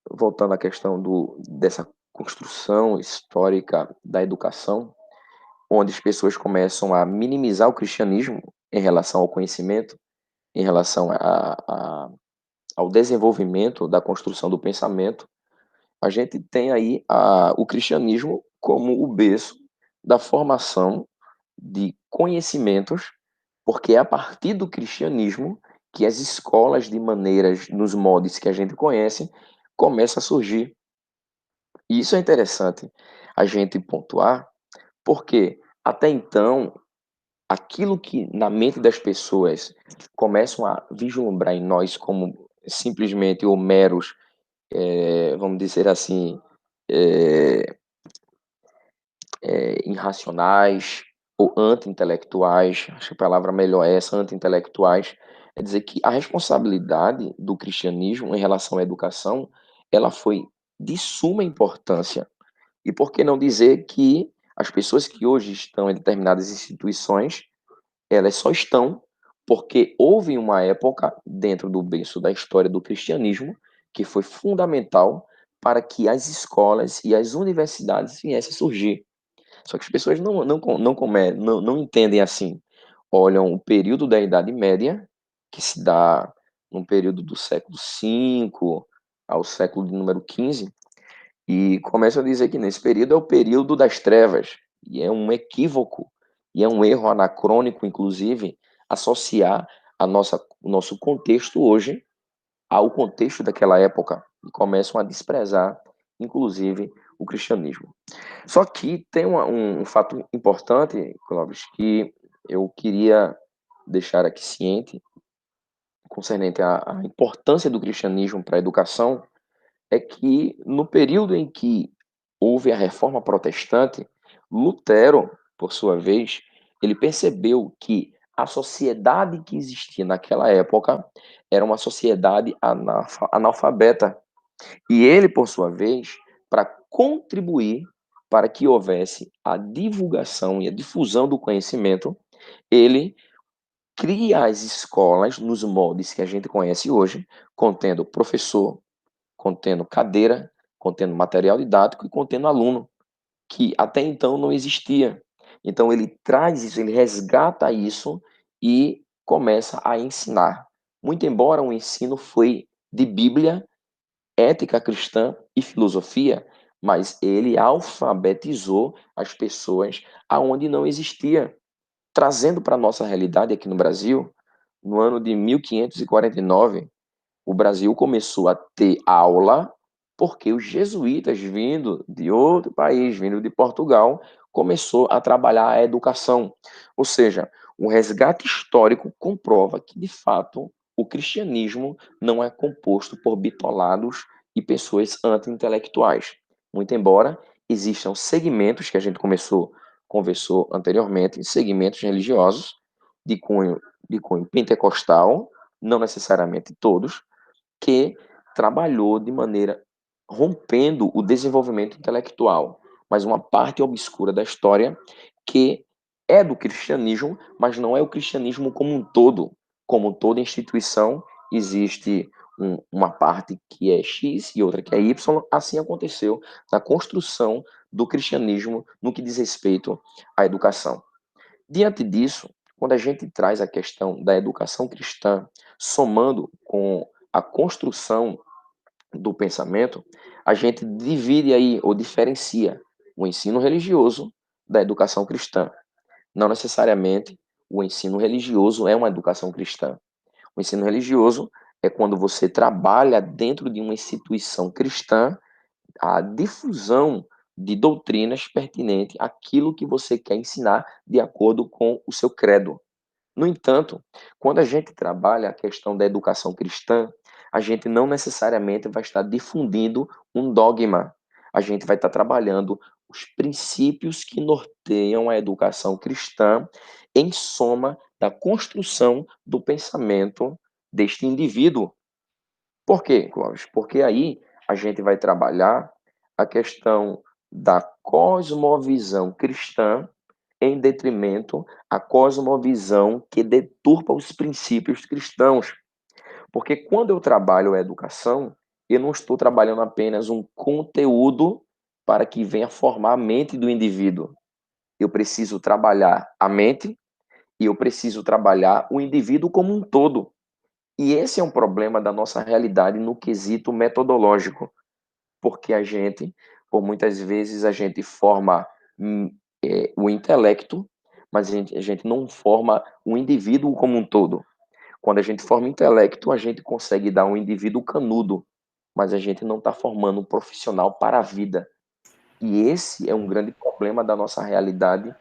voltando à questão dessa construção histórica da educação, onde as pessoas começam a minimizar o cristianismo em relação ao conhecimento, em relação ao desenvolvimento da construção do pensamento, a gente tem aí o cristianismo como o berço da formação de conhecimentos, porque é a partir do cristianismo que as escolas de maneiras, nos moldes que a gente conhece, começam a surgir. E isso é interessante a gente pontuar, porque até então aquilo que na mente das pessoas começam a vislumbrar em nós como simplesmente ou meros, vamos dizer assim, é, irracionais ou anti-intelectuais, acho que a palavra melhor é essa, anti-intelectuais, é dizer que a responsabilidade do cristianismo em relação à educação, ela foi de suma importância. E por que não dizer que as pessoas que hoje estão em determinadas instituições, elas só estão porque houve uma época dentro do berço da história do cristianismo que foi fundamental para que as escolas e as universidades viessem a surgir. Só que as pessoas não entendem assim. Olham o período da Idade Média, que se dá no período do século V ao século de número XV, e começam a dizer que nesse período é o período das trevas. E é um equívoco, e é um erro anacrônico, inclusive, associar o nosso contexto hoje ao contexto daquela época. E começam a desprezar, inclusive, o cristianismo. Só que tem um fato importante, Clóvis, que eu queria deixar aqui ciente, concernente à importância do cristianismo para a educação, é que no período em que houve a reforma protestante, Lutero, por sua vez, ele percebeu que a sociedade que existia naquela época era uma sociedade analfabeta. E ele, por sua vez, para contribuir para que houvesse a divulgação e a difusão do conhecimento, ele cria as escolas nos moldes que a gente conhece hoje, contendo professor, contendo cadeira, contendo material didático e contendo aluno, que até então não existia. Então ele traz isso, ele resgata isso e começa a ensinar. Muito embora o ensino foi de Bíblia, ética cristã e filosofia, mas ele alfabetizou as pessoas aonde não existia, trazendo para a nossa realidade aqui no Brasil, no ano de 1549, o Brasil começou a ter aula porque os jesuítas, vindo de outro país, vindo de Portugal, começou a trabalhar a educação. Ou seja, o resgate histórico comprova que, de fato, o cristianismo não é composto por bitolados e pessoas anti-intelectuais. Muito embora existam segmentos que a gente conversou anteriormente, segmentos religiosos de cunho pentecostal, não necessariamente todos, que trabalhou de maneira rompendo o desenvolvimento intelectual, mas uma parte obscura da história que é do cristianismo, mas não é o cristianismo como um todo. Como toda instituição, existe uma parte que é X e outra que é Y. Assim aconteceu na construção do cristianismo no que diz respeito à educação. Diante disso, quando a gente traz a questão da educação cristã, somando com a construção do pensamento, a gente divide aí ou diferencia o ensino religioso da educação cristã. Não necessariamente o ensino religioso é uma educação cristã. O ensino religioso é quando você trabalha dentro de uma instituição cristã a difusão de doutrinas pertinentes àquilo que você quer ensinar de acordo com o seu credo. No entanto, quando a gente trabalha a questão da educação cristã, a gente não necessariamente vai estar difundindo um dogma. A gente vai estar trabalhando os princípios que norteiam a educação cristã em soma da construção do pensamento deste indivíduo. Por quê, Clóvis? Porque aí a gente vai trabalhar a questão da cosmovisão cristã em detrimento à cosmovisão que deturpa os princípios cristãos. Porque quando eu trabalho a educação, eu não estou trabalhando apenas um conteúdo para que venha formar a mente do indivíduo. Eu preciso trabalhar a mente e eu preciso trabalhar o indivíduo como um todo. E esse é um problema da nossa realidade no quesito metodológico, porque por muitas vezes, a gente forma o intelecto, mas a gente não forma o indivíduo como um todo. Quando a gente forma o intelecto, a gente consegue dar um indivíduo canudo, mas a gente não está formando um profissional para a vida. E esse é um grande problema da nossa realidade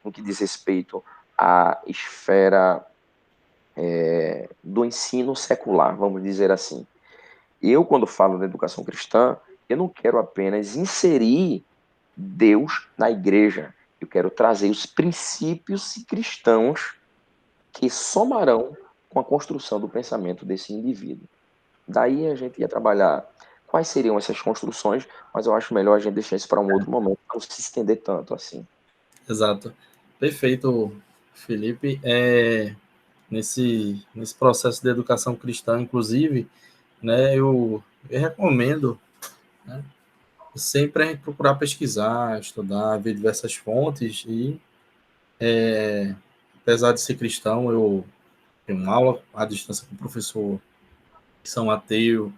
no que diz respeito à esfera do ensino secular, vamos dizer assim. Eu, quando falo da educação cristã, eu não quero apenas inserir Deus na igreja. Eu quero trazer os princípios cristãos que somarão com a construção do pensamento desse indivíduo. Daí a gente ia trabalhar quais seriam essas construções, mas eu acho melhor a gente deixar isso para um outro momento, não se estender tanto assim. Exato. Perfeito, Felipe. Nesse processo de educação cristã, inclusive, né, eu recomendo, né, sempre a gente procurar pesquisar, estudar, ver diversas fontes e, apesar de ser cristão, eu tenho uma aula à distância com o professor que são ateu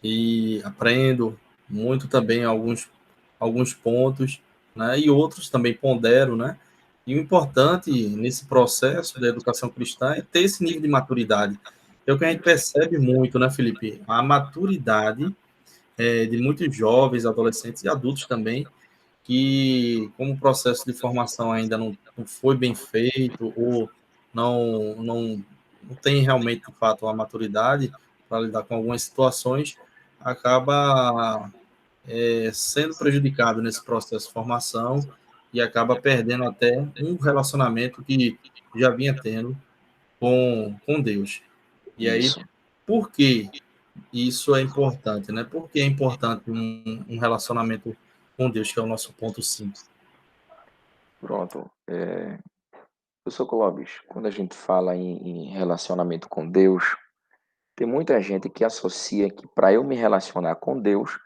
e aprendo muito também alguns pontos, né, e outros também pondero, né, e o importante nesse processo da educação cristã é ter esse nível de maturidade. É o que a gente percebe muito, né, Felipe? A maturidade de muitos jovens, adolescentes e adultos também, que, como o processo de formação ainda não foi bem feito, ou não tem realmente, de fato, a maturidade para lidar com algumas situações, acaba sendo prejudicado nesse processo de formação e acaba perdendo até um relacionamento que já vinha tendo com Deus. E aí, Isso, por que isso é importante, né? Por que é importante um relacionamento com Deus, que é o nosso ponto 5? pronto. Professor Clóvis, quando a gente fala em relacionamento com Deus, tem muita gente que associa que para eu me relacionar com Deus,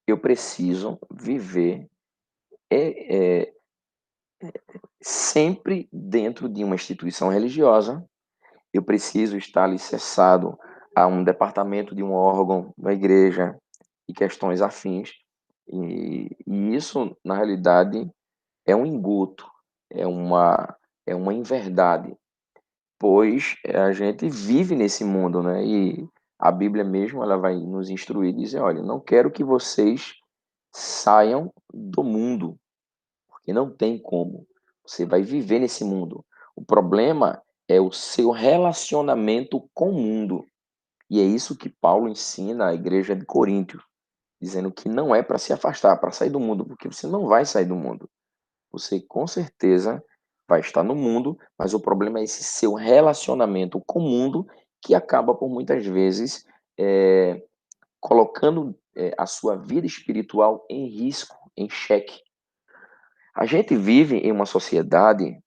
eu preciso viver é, é, sempre dentro de uma instituição religiosa, eu preciso estar alicerçado a um departamento de um órgão da igreja e questões afins. E isso, na realidade, é um engodo, é uma inverdade, pois a gente vive nesse mundo, né? E A Bíblia mesmo, ela vai nos instruir e dizer, olha, não quero que vocês saiam do mundo, porque não tem como. Você vai viver nesse mundo. O problema é o seu relacionamento com o mundo. E é isso que Paulo ensina à igreja de Coríntio, dizendo que não é para se afastar, para sair do mundo, porque você não vai sair do mundo. Você com certeza vai estar no mundo, mas o problema é esse seu relacionamento com o mundo que acaba por muitas vezes colocando a sua vida espiritual em risco, em xeque. A gente vive em uma sociedade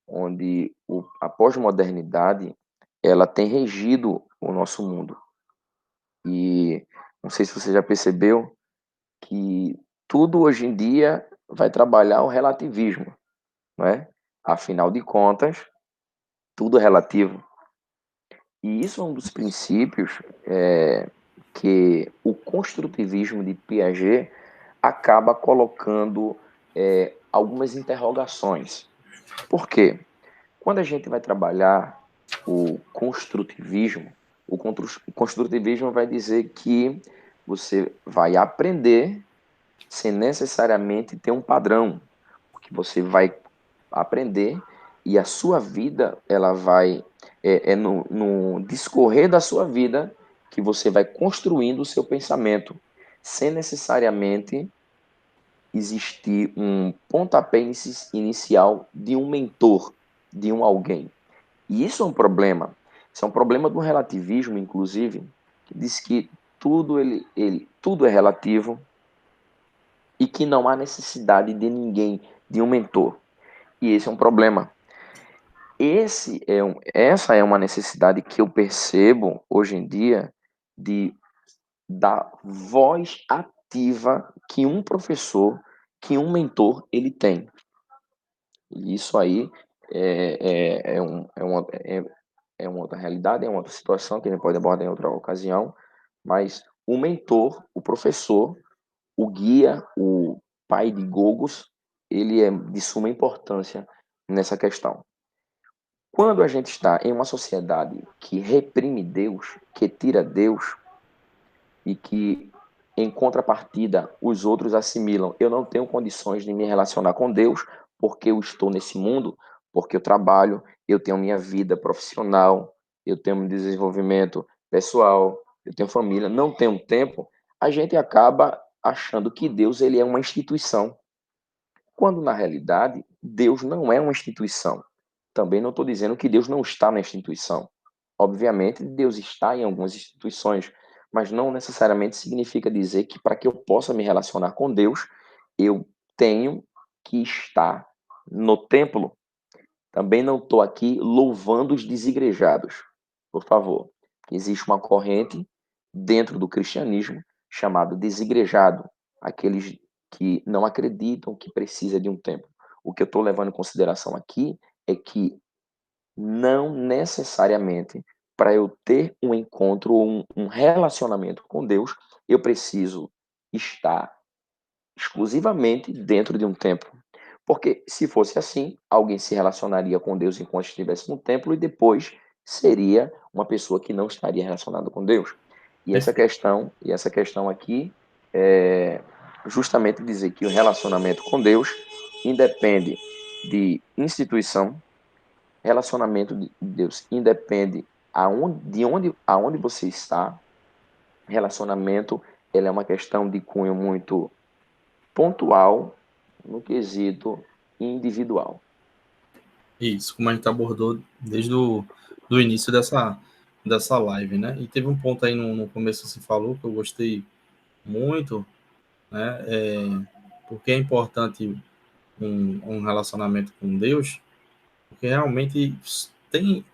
onde a pós-modernidade ela tem regido o nosso mundo. E não sei se você já percebeu que tudo hoje em dia vai trabalhar o relativismo, não é? Afinal de contas, tudo é relativo. E isso é um dos princípios que o construtivismo de Piaget acaba colocando algumas interrogações. Por quê? Quando a gente vai trabalhar o construtivismo vai dizer que você vai aprender sem necessariamente ter um padrão, porque você vai aprender e a sua vida ela vai no discorrer da sua vida que você vai construindo o seu pensamento, sem necessariamente existir um pontapé inicial de um mentor, de um alguém. E isso é um problema. Isso é um problema do relativismo, inclusive, que diz que tudo é relativo e que não há necessidade de ninguém, de um mentor. E esse é um problema. Essa é uma necessidade que eu percebo hoje em dia da voz ativa que um professor, que um mentor, ele tem. E isso aí é uma outra realidade, é uma outra situação que a gente pode abordar em outra ocasião, mas o mentor, o professor, o guia, o pai de Gogos, ele é de suma importância nessa questão. Quando a gente está em uma sociedade que reprime Deus, que tira Deus e que, em contrapartida, os outros assimilam, eu não tenho condições de me relacionar com Deus porque eu estou nesse mundo, porque eu trabalho, eu tenho minha vida profissional, eu tenho meu desenvolvimento pessoal, eu tenho família, não tenho tempo, a gente acaba achando que Deus ele é uma instituição, quando na realidade Deus não é uma instituição. Também não estou dizendo que Deus não está na instituição. Obviamente, Deus está em algumas instituições, mas não necessariamente significa dizer que para que eu possa me relacionar com Deus, eu tenho que estar no templo. Também não estou aqui louvando os desigrejados, por favor. Existe uma corrente dentro do cristianismo chamada desigrejado, aqueles que não acreditam que precisa de um templo. O que eu estou levando em consideração aqui é que não necessariamente para eu ter um encontro ou um relacionamento com Deus, eu preciso estar exclusivamente dentro de um templo. Porque se fosse assim, alguém se relacionaria com Deus enquanto estivesse no templo e depois seria uma pessoa que não estaria relacionada com Deus. Essa questão aqui é justamente dizer que o relacionamento com Deus independe de instituição, relacionamento de Deus independe aonde você está. Relacionamento, ele é uma questão de cunho muito pontual no quesito individual. Isso, como a gente abordou desde o do início dessa live, né? E teve um ponto aí no começo que você falou que eu gostei muito, né? Porque é importante um relacionamento com Deus, porque realmente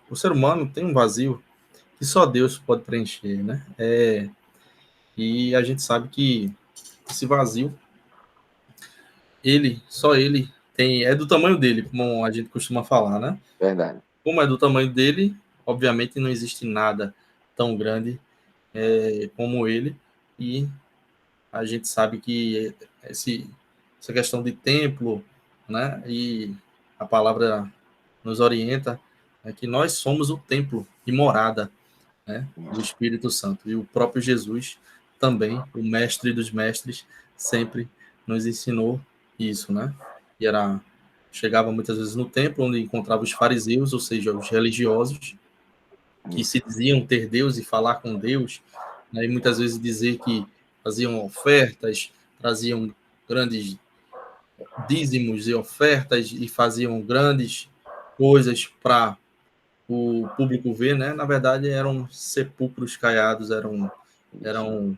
o ser humano tem um vazio que só Deus pode preencher, né? E a gente sabe que esse vazio, só ele é do tamanho dele, como a gente costuma falar, né? Verdade. Como é do tamanho dele, obviamente não existe nada tão grande como ele, e a gente sabe que essa questão de templo, né? E a palavra nos orienta que nós somos o templo e morada, né, do Espírito Santo. E o próprio Jesus também, o mestre dos mestres, sempre nos ensinou isso, né? E chegava muitas vezes no templo, onde encontrava os fariseus, ou seja, os religiosos, que se diziam ter Deus e falar com Deus, né, e muitas vezes dizer que faziam ofertas, traziam grandes dízimos e ofertas e faziam grandes coisas para o público ver, né? Na verdade, eram sepulcros caiados, eram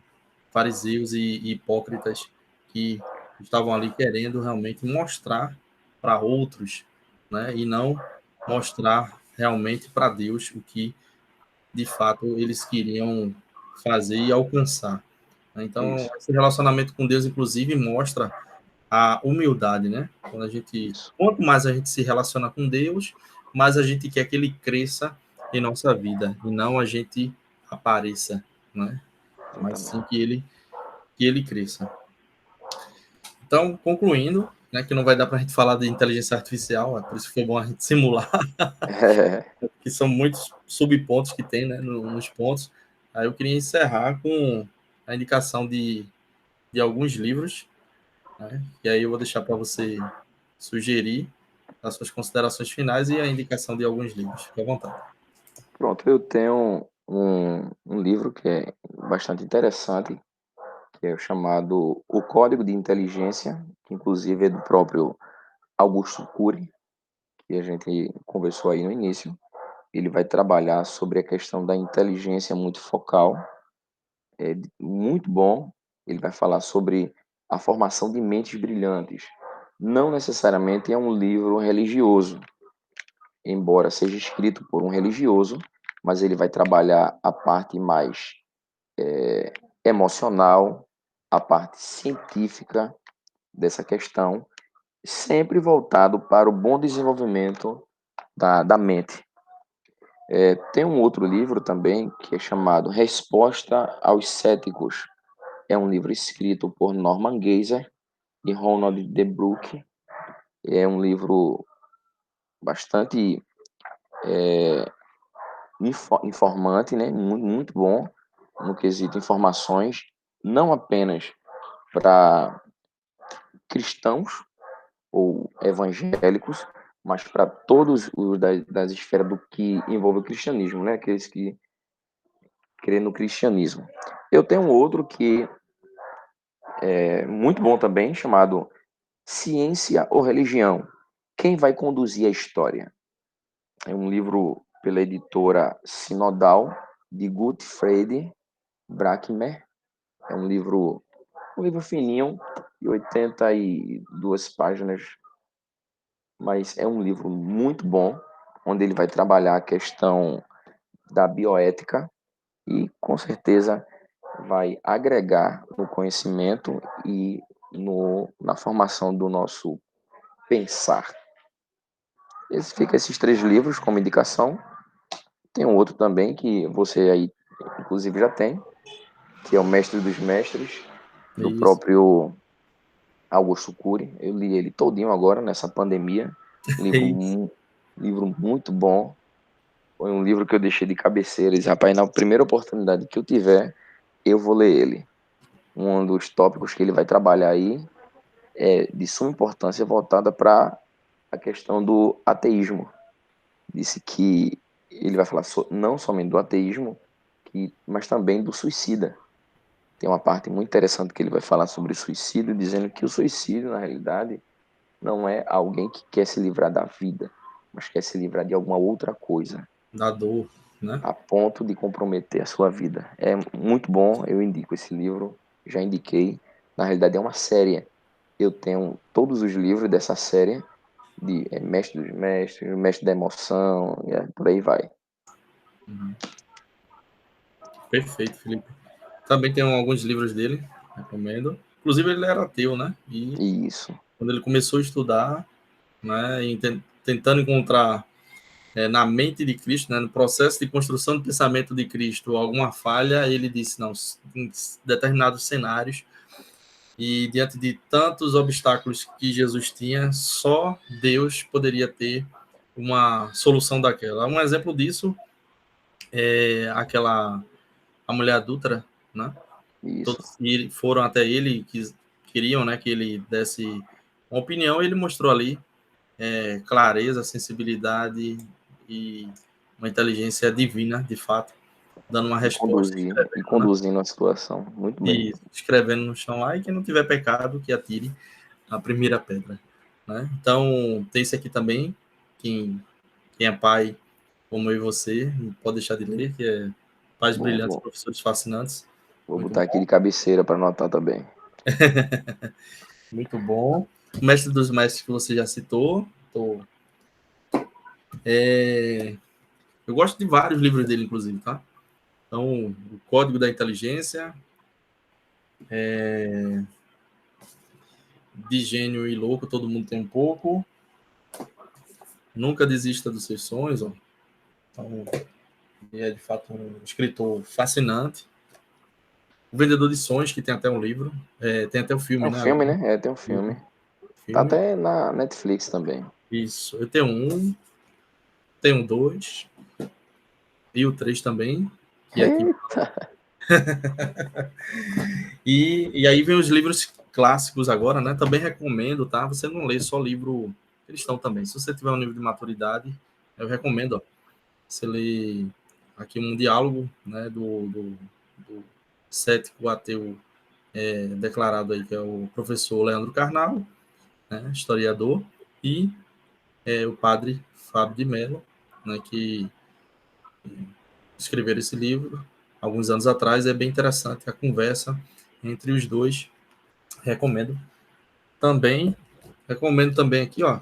fariseus e hipócritas que estavam ali querendo realmente mostrar para outros, né? E não mostrar realmente para Deus o que de fato eles queriam fazer e alcançar. Então, Isso, esse relacionamento com Deus, inclusive, mostra a humildade, né? isso, Quanto mais a gente se relaciona com Deus, mais a gente quer que Ele cresça em nossa vida e não a gente apareça, né? Mas sim exatamente. que Ele cresça. Então, concluindo, né, que não vai dar para a gente falar de inteligência artificial, é por isso que foi bom a gente simular, que são muitos subpontos que tem, né, nos pontos. Aí eu queria encerrar com a indicação de alguns livros, né? E aí eu vou deixar para você sugerir as suas considerações finais e a indicação de alguns livros. Fique à vontade. Pronto, eu tenho um livro que é bastante interessante, que é o chamado O Código de Inteligência, que inclusive é do próprio Augusto Cury, que a gente conversou aí no início. Ele vai trabalhar sobre a questão da inteligência multifocal, muito bom. Ele vai falar sobre a formação de mentes brilhantes. Não necessariamente é um livro religioso, embora seja escrito por um religioso, mas ele vai trabalhar a parte mais emocional, a parte científica dessa questão, sempre voltado para o bom desenvolvimento da mente. Tem um outro livro também que é chamado Resposta aos Céticos. É um livro escrito por Norman Geisler e Ronald D. Brook. É um livro bastante informante, né? Muito bom no quesito informações, não apenas para cristãos ou evangélicos, mas para todos os das esferas do que envolve o cristianismo, né? Aqueles que creem no cristianismo. Eu tenho um outro que é muito bom também, chamado Ciência ou Religião? Quem vai conduzir a história? É um livro pela editora Sinodal, de Gottfried Brackmer. É um livro fininho, de 82 páginas, mas é um livro muito bom, onde ele vai trabalhar a questão da bioética e, com certeza, vai agregar no conhecimento e na formação do nosso pensar. Fica esses três livros como indicação. Tem um outro também que você aí, inclusive, já tem, que é o Mestre dos Mestres, É do isso. próprio Augusto Cury. Eu li ele todinho agora, nessa pandemia. É isso. Livro muito bom. Foi um livro que eu deixei de cabeceira. E, rapaz, na primeira oportunidade que eu tiver, eu vou ler ele. Um dos tópicos que ele vai trabalhar aí é de suma importância voltada para a questão do ateísmo. Disse que ele vai falar não somente do ateísmo, mas também do suicida. Tem uma parte muito interessante que ele vai falar sobre suicídio, dizendo que o suicídio, na realidade, não é alguém que quer se livrar da vida, mas quer se livrar de alguma outra coisa, Da dor, né? a ponto de comprometer a sua vida. É muito bom, eu indico esse livro, já indiquei. Na realidade, é uma série. Eu tenho todos os livros dessa série, de Mestre dos Mestres, Mestre da Emoção, por aí vai. Perfeito, Felipe. Também tem alguns livros dele, recomendo. Inclusive, ele era ateu, né? E Isso, quando ele começou a estudar, né, e tentando encontrar na mente de Cristo, né, no processo de construção do pensamento de Cristo, alguma falha, ele disse, não, em determinados cenários, e diante de tantos obstáculos que Jesus tinha, só Deus poderia ter uma solução daquela. Um exemplo disso a mulher adúltera, né? Isso. Todos foram até ele, queriam, né, que ele desse uma opinião, ele mostrou ali clareza, sensibilidade e uma inteligência divina, de fato, dando uma resposta, escrevendo, né? Conduzindo a situação. Muito bem. E escrevendo no chão lá, e quem não tiver pecado, que atire a primeira pedra, né? Então, tem esse aqui também, quem é pai, como eu e você, não pode deixar de ler, que é Pais Bom, Brilhantes, bom. Professores Fascinantes. Vou Muito botar aqui bom, de cabeceira para anotar também. muito bom. O Mestre dos Mestres que você já citou. Eu gosto de vários livros dele, inclusive, tá? Então, o Código da Inteligência, de Gênio e Louco, todo mundo tem um pouco. Nunca desista dos seus sonhos, ó. Então, ele é, de fato, um escritor fascinante. O Vendedor de Sonhos, que tem até um livro. Tem até um É filme, um né? filme, né? Tem um filme. Tá Filme. até na Netflix também. Isso. Eu tenho dois, e o três também, que é aqui. Eita! E aí vem os livros clássicos agora, né? Também recomendo, tá? Você não lê só livro cristão também. Se você tiver um nível de maturidade, eu recomendo, ó. Você lê aqui um diálogo, né? Do cético ateu declarado aí, que é o professor Leandro Carnal, né? Historiador, e o padre Fábio de Mello, né? Que escreveram esse livro alguns anos atrás. É bem interessante a conversa entre os dois. Recomendo também. Recomendo também aqui, ó,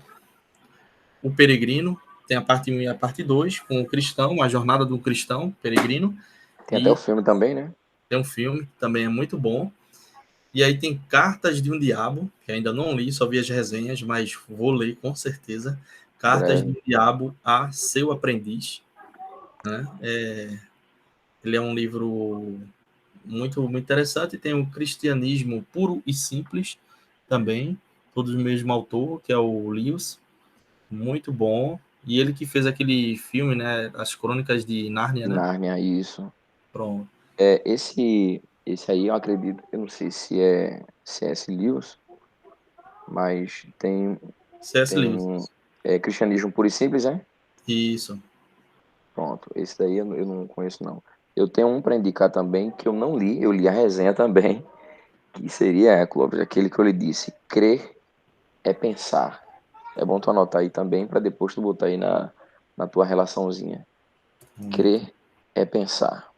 O Peregrino. Tem a parte 1 e a parte 2, com o cristão, a jornada do cristão peregrino. Tem até o E filme também, né? tem um filme que também é muito bom. E aí tem Cartas de um Diabo, que ainda não li, só vi as resenhas, mas vou ler com certeza. Cartas de Breve. um Diabo a Seu Aprendiz, né? Ele é um livro muito, muito interessante. Tem o Cristianismo Puro e Simples também, todos do mesmo autor, que é o Lewis. Muito bom. E ele que fez aquele filme, né? As Crônicas de Nárnia, De né? Nárnia, isso. Pronto. Esse aí eu acredito, eu não sei se é C.S. Lewis, mas C.S. tem Lewis. um Cristianismo Puro e Simples, né? Isso. Pronto, esse daí eu não conheço não. Eu tenho um para indicar também que eu não li, eu li a resenha também, que seria, Clóvis, aquele que eu lhe disse, crer é pensar. É bom tu anotar aí também para depois tu botar aí na tua relaçãozinha. Crer é pensar.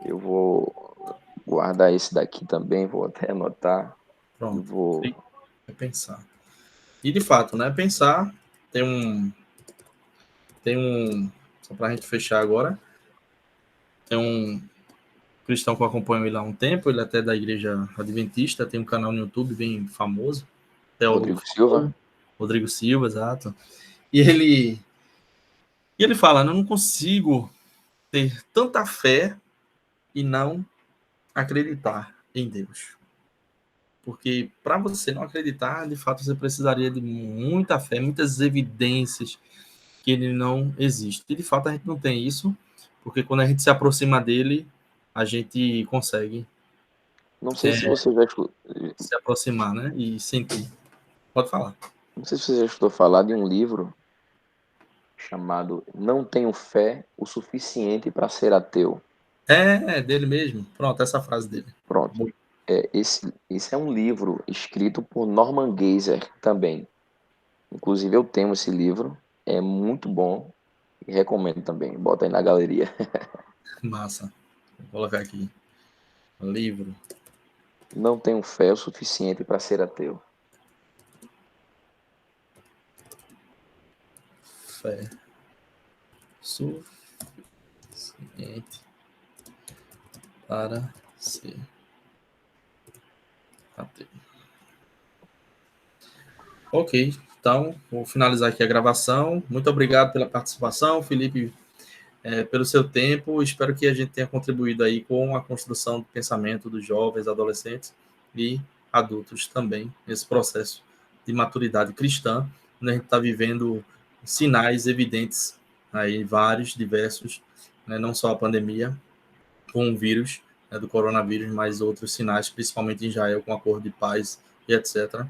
Eu vou guardar esse daqui também, vou até anotar e Pronto. vou. É pensar. E de fato, né? Pensar tem um. Tem um. Só para a gente fechar agora. Tem um cristão que eu acompanho ele há um tempo. Ele é até da igreja adventista. Tem um canal no YouTube bem famoso. Teólogo Rodrigo Silva. Rodrigo Silva, exato. E ele fala: eu não consigo ter tanta fé e não acreditar em Deus. Porque para você não acreditar, de fato, você precisaria de muita fé, muitas evidências que ele não existe. E de fato a gente não tem isso, porque quando a gente se aproxima dele, a gente consegue Não sei se você já escutou, se aproximar, né? E sentir. Pode falar. não sei se você já escutou falar de um livro chamado Não Tenho Fé o Suficiente para Ser Ateu. É dele mesmo. Pronto, essa frase dele. Pronto. Esse é um livro escrito por Norman Geisler também. Inclusive eu tenho esse livro, é muito bom e recomendo também. Bota aí na galeria. Massa. Vou colocar aqui. Livro. Não tenho fé o suficiente para ser ateu. Fé. Suficiente para ser ateu. Ok, então vou finalizar aqui a gravação. Muito obrigado pela participação, Felipe, pelo seu tempo. Espero que a gente tenha contribuído aí com a construção do pensamento dos jovens, adolescentes e adultos também, nesse processo de maturidade cristã, onde a gente está vivendo sinais evidentes aí, vários, diversos, né, não só a pandemia, com o vírus, né, do coronavírus, mas outros sinais, principalmente em Israel, com acordo de paz e etc.,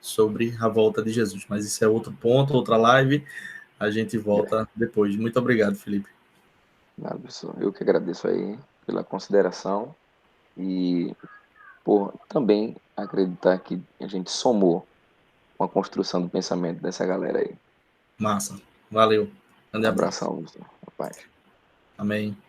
sobre a volta de Jesus. Mas isso é outro ponto, outra live, a gente volta depois. Muito obrigado, Felipe. Nada, professor. Eu que agradeço aí pela consideração e por também acreditar que a gente somou com a construção do pensamento dessa galera aí. Massa. Valeu. Grande Um abraço. abração, professor. Paz. Amém.